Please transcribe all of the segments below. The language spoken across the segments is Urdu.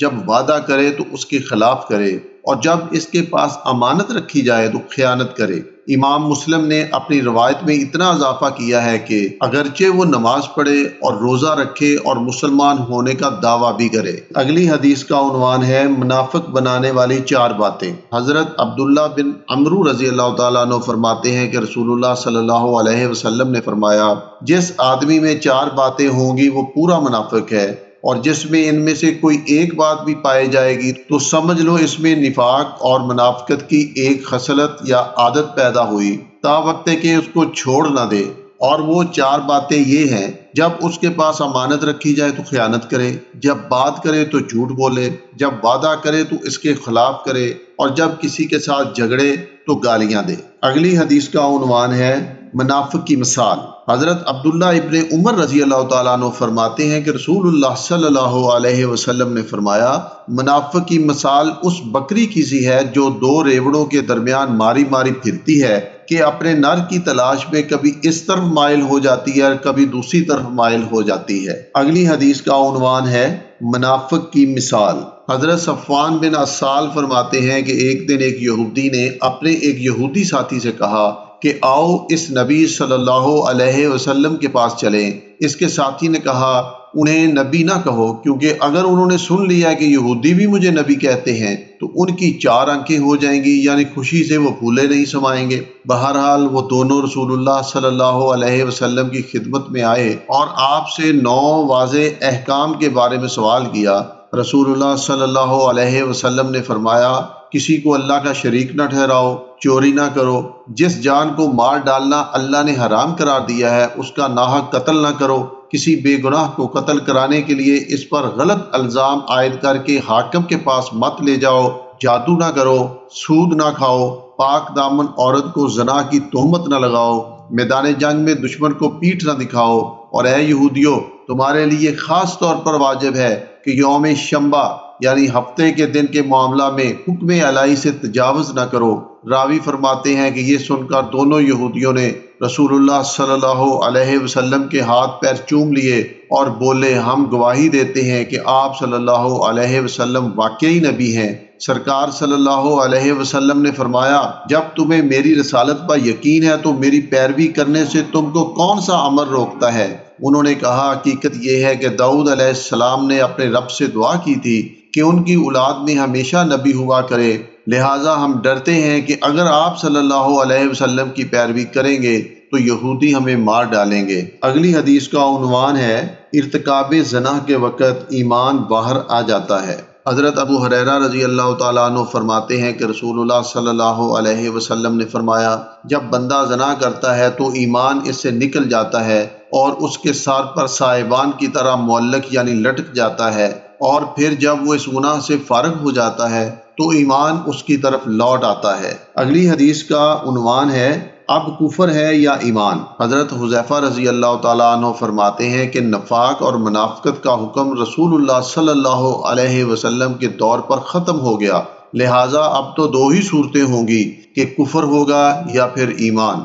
جب وعدہ کرے تو اس کے خلاف کرے، اور جب اس کے پاس امانت رکھی جائے تو خیانت کرے۔ امام مسلم نے اپنی روایت میں اتنا اضافہ کیا ہے کہ اگرچہ وہ نماز پڑھے اور روزہ رکھے اور مسلمان ہونے کا دعویٰ بھی کرے۔ اگلی حدیث کا عنوان ہے منافق بنانے والی 4 باتیں۔ حضرت عبداللہ بن عمرو رضی اللہ تعالیٰ عنہ فرماتے ہیں کہ رسول اللہ صلی اللہ علیہ وسلم نے فرمایا، جس آدمی میں 4 باتیں ہوں گی وہ پورا منافق ہے، اور جس میں ان میں سے کوئی ایک بات بھی پائی جائے گی تو سمجھ لو اس میں نفاق اور منافقت کی ایک خصلت یا عادت پیدا ہوئی، تا وقت کہ اس کو چھوڑ نہ دے۔ اور وہ 4 باتیں یہ ہیں: جب اس کے پاس امانت رکھی جائے تو خیانت کرے، جب بات کرے تو جھوٹ بولے، جب وعدہ کرے تو اس کے خلاف کرے، اور جب کسی کے ساتھ جھگڑے تو گالیاں دے۔ اگلی حدیث کا عنوان ہے منافق کی مثال۔ حضرت عبداللہ ابن عمر رضی اللہ تعالیٰ عنہ فرماتے ہیں کہ رسول اللہ صلی اللہ علیہ وسلم نے فرمایا، منافق کی مثال اس بکری کی سی ہے جو 2 ریوڑوں کے درمیان ماری ماری پھرتی ہے کہ اپنے نر کی تلاش میں کبھی اس طرف مائل ہو جاتی ہے اور کبھی دوسری طرف مائل ہو جاتی ہے۔ اگلی حدیث کا عنوان ہے منافق کی مثال۔ حضرت صفوان بن عسال فرماتے ہیں کہ ایک دن ایک یہودی نے اپنے ایک یہودی ساتھی سے کہا کہ آؤ اس نبی صلی اللہ علیہ وسلم کے پاس چلیں۔ اس کے ساتھی نے کہا، انہیں نبی نہ کہو، کیونکہ اگر انہوں نے سن لیا کہ یہودی بھی مجھے نبی کہتے ہیں تو ان کی 4 آنکھیں ہو جائیں گی، یعنی خوشی سے وہ پھولے نہیں سمائیں گے۔ بہرحال وہ دونوں رسول اللہ صلی اللہ علیہ وسلم کی خدمت میں آئے اور آپ سے 9 واضح احکام کے بارے میں سوال کیا۔ رسول اللہ صلی اللہ علیہ وسلم نے فرمایا، کسی کو اللہ کا شریک نہ ٹھہراؤ، چوری نہ کرو، جس جان کو مار ڈالنا اللہ نے حرام قرار دیا ہے اس کا ناحق قتل نہ کرو، کسی بے گناہ کو قتل کرانے کے لیے اس پر غلط الزام عائد کر کے حاکم کے پاس مت لے جاؤ، جادو نہ کرو، سود نہ کھاؤ، پاک دامن عورت کو زنا کی تہمت نہ لگاؤ، میدان جنگ میں دشمن کو پیٹھ نہ دکھاؤ، اور اے یہودیو، تمہارے لیے خاص طور پر واجب ہے کہ یوم شنبہ یعنی ہفتے کے دن کے معاملہ میں حکم الہی سے تجاوز نہ کرو۔ راوی فرماتے ہیں کہ یہ سن کر دونوں یہودیوں نے رسول اللہ صلی اللہ علیہ وسلم کے ہاتھ پیر چوم لیے اور بولے، ہم گواہی دیتے ہیں کہ آپ صلی اللہ علیہ وسلم واقعی نبی ہیں۔ سرکار صلی اللہ علیہ وسلم نے فرمایا، جب تمہیں میری رسالت پر یقین ہے تو میری پیروی کرنے سے تم کو کون سا امر روکتا ہے؟ انہوں نے کہا، حقیقت یہ ہے کہ داؤد علیہ السلام نے اپنے رب سے دعا کی تھی کہ ان کی اولاد میں ہمیشہ نبی ہوا کرے، لہٰذا ہم ڈرتے ہیں کہ اگر آپ صلی اللہ علیہ وسلم کی پیروی کریں گے تو یہودی ہمیں مار ڈالیں گے۔ اگلی حدیث کا عنوان ہے ارتکاب زنا کے وقت ایمان باہر آ جاتا ہے۔ حضرت ابو ہریرہ رضی اللہ تعالیٰ عنہ فرماتے ہیں کہ رسول اللہ صلی اللہ علیہ وسلم نے فرمایا، جب بندہ زنا کرتا ہے تو ایمان اس سے نکل جاتا ہے اور اس کے سر پر سائبان کی طرح معلق یعنی لٹک جاتا ہے، اور پھر جب وہ اس گناہ سے فارغ ہو جاتا ہے تو ایمان اس کی طرف لوٹ آتا ہے۔ اگلی حدیث کا عنوان ہے اب کفر ہے یا ایمان۔ حضرت حذیفہ رضی اللہ تعالیٰ عنہ فرماتے ہیں کہ نفاق اور منافقت کا حکم رسول اللہ صلی اللہ علیہ وسلم کے دور پر ختم ہو گیا، لہٰذا اب تو 2 ہی صورتیں ہوں گی کہ کفر ہوگا یا پھر ایمان۔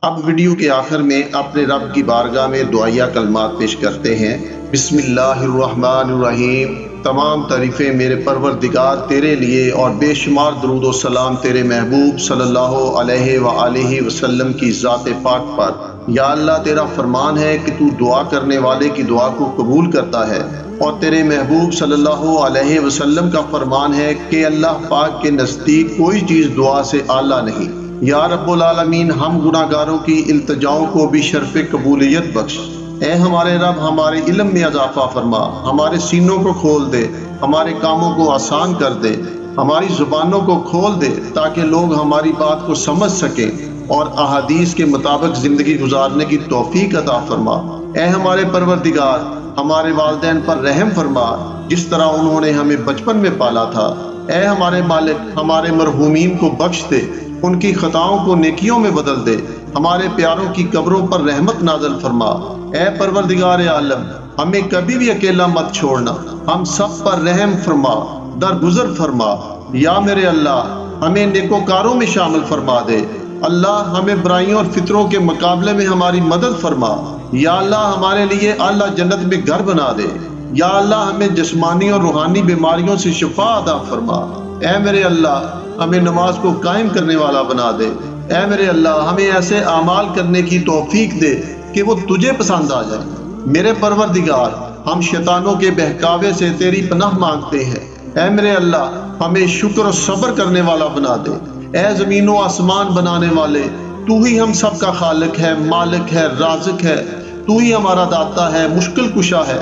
اب ویڈیو کے آخر میں اپنے رب کی بارگاہ میں دعائیہ کلمات پیش کرتے ہیں۔ بسم اللہ الرحمن الرحیم۔ تمام تعریفیں میرے پروردگار تیرے لیے اور بے شمار درود و سلام تیرے محبوب صلی اللہ علیہ وآلہ وسلم کی ذات پاک پر۔ یا اللہ، تیرا فرمان ہے کہ تو دعا کرنے والے کی دعا کو قبول کرتا ہے، اور تیرے محبوب صلی اللہ علیہ وسلم کا فرمان ہے کہ اللہ پاک کے نزدیک کوئی چیز دعا سے اعلیٰ نہیں۔ یا رب العالمین، ہم گناہ گاروں کی التجاؤں کو بھی شرف قبولیت بخش۔ اے ہمارے رب، ہمارے علم میں اضافہ فرما، ہمارے سینوں کو کھول دے، ہمارے کاموں کو آسان کر دے، ہماری زبانوں کو کھول دے تاکہ لوگ ہماری بات کو سمجھ سکیں اور احادیث کے مطابق زندگی گزارنے کی توفیق عطا فرما۔ اے ہمارے پروردگار، ہمارے والدین پر رحم فرما جس طرح انہوں نے ہمیں بچپن میں پالا تھا۔ اے ہمارے مالک، ہمارے مرحومین کو بخش دے، ان کی خطاؤں کو نیکیوں میں بدل دے، ہمارے پیاروں کی قبروں پر رحمت نازل فرما۔ اے پروردگار عالم، ہمیں کبھی بھی اکیلا مت چھوڑنا، ہم سب پر رحم فرما، درگزر فرما۔ یا میرے اللہ، ہمیں نیکوکاروں میں شامل فرما دے۔ اللہ، ہمیں برائیوں اور فطروں کے مقابلے میں ہماری مدد فرما۔ یا اللہ، ہمارے لیے اعلیٰ جنت میں گھر بنا دے۔ یا اللہ ہمیں جسمانی اور روحانی بیماریوں سے شفا عطا فرما۔ اے میرے اللہ ہمیں نماز کو قائم کرنے والا بنا دے۔ اے میرے اللہ ہمیں ایسے اعمال کرنے کی توفیق دے کہ وہ تجھے پسند آ جائے۔ میرے پروردگار ہم شیطانوں کے بہکاوے سے تیری پناہ مانگتے ہیں۔ اے میرے اللہ ہمیں شکر و صبر کرنے والا بنا دے۔ اے زمین و آسمان بنانے والے، تو ہی ہم سب کا خالق ہے، مالک ہے، رازق ہے، تو ہی ہمارا داتا ہے، مشکل کشا ہے۔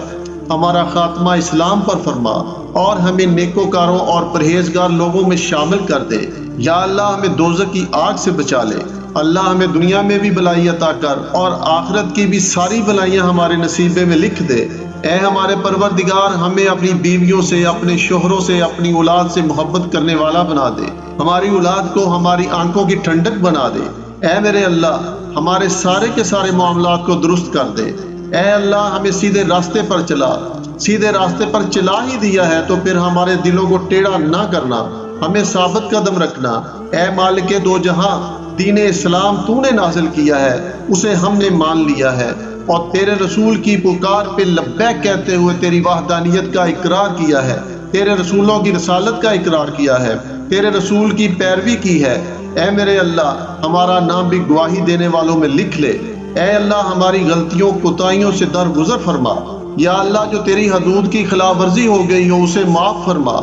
ہمارا خاتمہ اسلام پر فرما اور ہمیں نیکوکاروں اور پرہیزگار لوگوں میں شامل کر دے۔ یا اللہ ہمیں دوزخ کی آگ سے بچا لے۔ اللہ ہمیں دنیا میں بھی بھلائی عطا کر اور آخرت کی بھی ساری بھلائیاں ہمارے نصیبے میں لکھ دے۔ اے ہمارے پروردگار ہمیں اپنی بیویوں سے، اپنے شوہروں سے، اپنی اولاد سے محبت کرنے والا بنا دے۔ ہماری اولاد کو ہماری آنکھوں کی ٹھنڈک بنا دے۔ اے میرے اللہ ہمارے سارے کے سارے معاملات کو درست کر دے۔ اے اللہ ہمیں سیدھے راستے پر چلا۔ سیدھے راستے پر چلا ہی دیا ہے تو پھر ہمارے دلوں کو ٹیڑھا نہ کرنا، ہمیں ثابت قدم رکھنا۔ اے مالک دو جہاں، دین اسلام تو نے نازل کیا ہے، اسے ہم نے مان لیا ہے اور تیرے رسول کی پکار پہ لبیک کہتے ہوئے تیری وحدانیت کا اقرار کیا ہے، تیرے رسولوں کی رسالت کا اقرار کیا ہے، تیرے رسول کی پیروی کی ہے۔ اے میرے اللہ ہمارا نام بھی گواہی دینے والوں میں لکھ لے۔ اے اللہ ہماری غلطیوں کوتاہیوں سے درگزر فرما۔ یا اللہ جو تیری حدود کی خلاف ورزی ہو گئی ہو اسے معاف فرما۔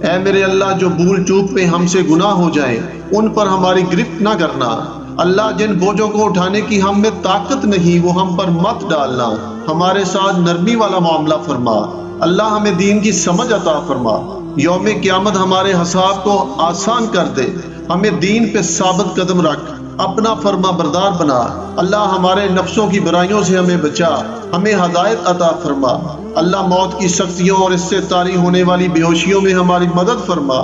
اے میرے اللہ جو بھول چوک پہ ہم سے گناہ ہو جائیں ان پر ہماری گرفت نہ کرنا۔ اللہ جن بوجھوں کو اٹھانے کی ہم میں طاقت نہیں وہ ہم پر مت ڈالنا، ہمارے ساتھ نرمی والا معاملہ فرما۔ اللہ ہمیں دین کی سمجھ عطا فرما۔ یوم قیامت ہمارے حساب کو آسان کر دے، ہمیں دین پہ ثابت قدم رکھ، اپنا فرما بردار بنا۔ اللہ ہمارے نفسوں کی برائیوں سے ہمیں بچا، ہمیں ہدایت عطا فرما۔ اللہ موت کی سختیوں اور اس سے طاری ہونے والی بے ہوشیوں میں ہماری مدد فرما۔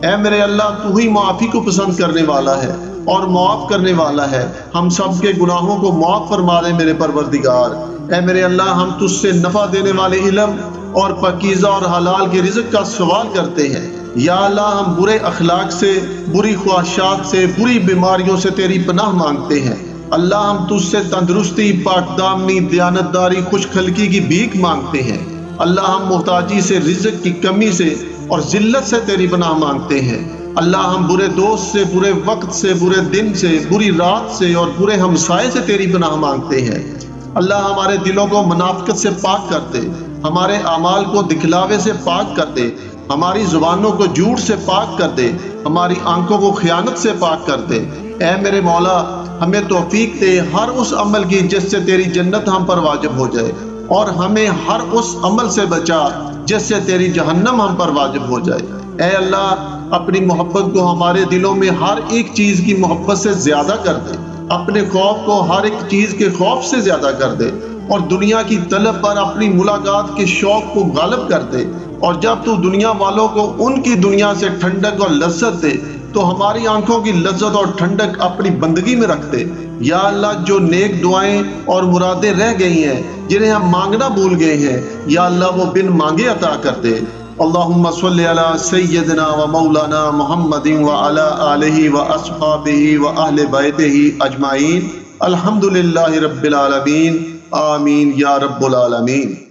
اے میرے اللہ تو ہی معافی کو پسند کرنے والا ہے اور معاف کرنے والا ہے، ہم سب کے گناہوں کو معاف فرما دے میرے پروردگار۔ اے میرے اللہ ہم تجھ سے نفع دینے والے علم اور پاکیزہ اور حلال کے رزق کا سوال کرتے ہیں۔ یا اللہ ہم برے اخلاق سے، بری خواہشات سے، بری بیماریوں سے تیری پناہ مانگتے ہیں۔ اللہ ہم تجھ سے تندرستی، پاک دامنی، دیانتداری، خوش خلقی کی بھیک مانگتے ہیں۔ اللہ ہم محتاجی سے، رزق کی کمی سے اور ذلت سے تیری پناہ مانگتے ہیں۔ اللہ ہم برے دوست سے، برے وقت سے، برے دن سے، بری رات سے اور برے ہمسائے سے تیری پناہ مانگتے ہیں۔ اللہ ہمارے دلوں کو منافقت سے پاک کر دے، ہمارے اعمال کو دکھلاوے سے پاک کر دے، ہماری زبانوں کو جھوٹ سے پاک کر دے، ہماری آنکھوں کو خیانت سے پاک کر دے۔ اے میرے مولا ہمیں توفیق دے ہر اس عمل کی جس سے تیری جنت ہم پر واجب ہو جائے، اور ہمیں ہر اس عمل سے بچا جس سے تیری جہنم ہم پر واجب ہو جائے۔ اے اللہ اپنی محبت کو ہمارے دلوں میں ہر ایک چیز کی محبت سے زیادہ کر دے، اپنے خوف کو ہر ایک چیز کے خوف سے زیادہ کر دے، اور دنیا کی طلب پر اپنی ملاقات کے شوق کو غالب کر دے۔ اور جب تو دنیا والوں کو ان کی دنیا سے ٹھنڈک اور لذت دے تو ہماری آنکھوں کی لذت اور ٹھنڈک اپنی بندگی میں رکھ دے۔ یا اللہ جو نیک دعائیں اور مرادیں رہ گئی ہیں جنہیں ہم مانگنا بھول گئے ہیں، یا اللہ وہ بن مانگے عطا کر دے۔ اللہم صلی علی سیدنا و مولانا محمد وعلی آلہ و اصحابہ و اہل بیتہ اجمعین۔ الحمدللہ رب العالمین، آمین یا رب العالمین۔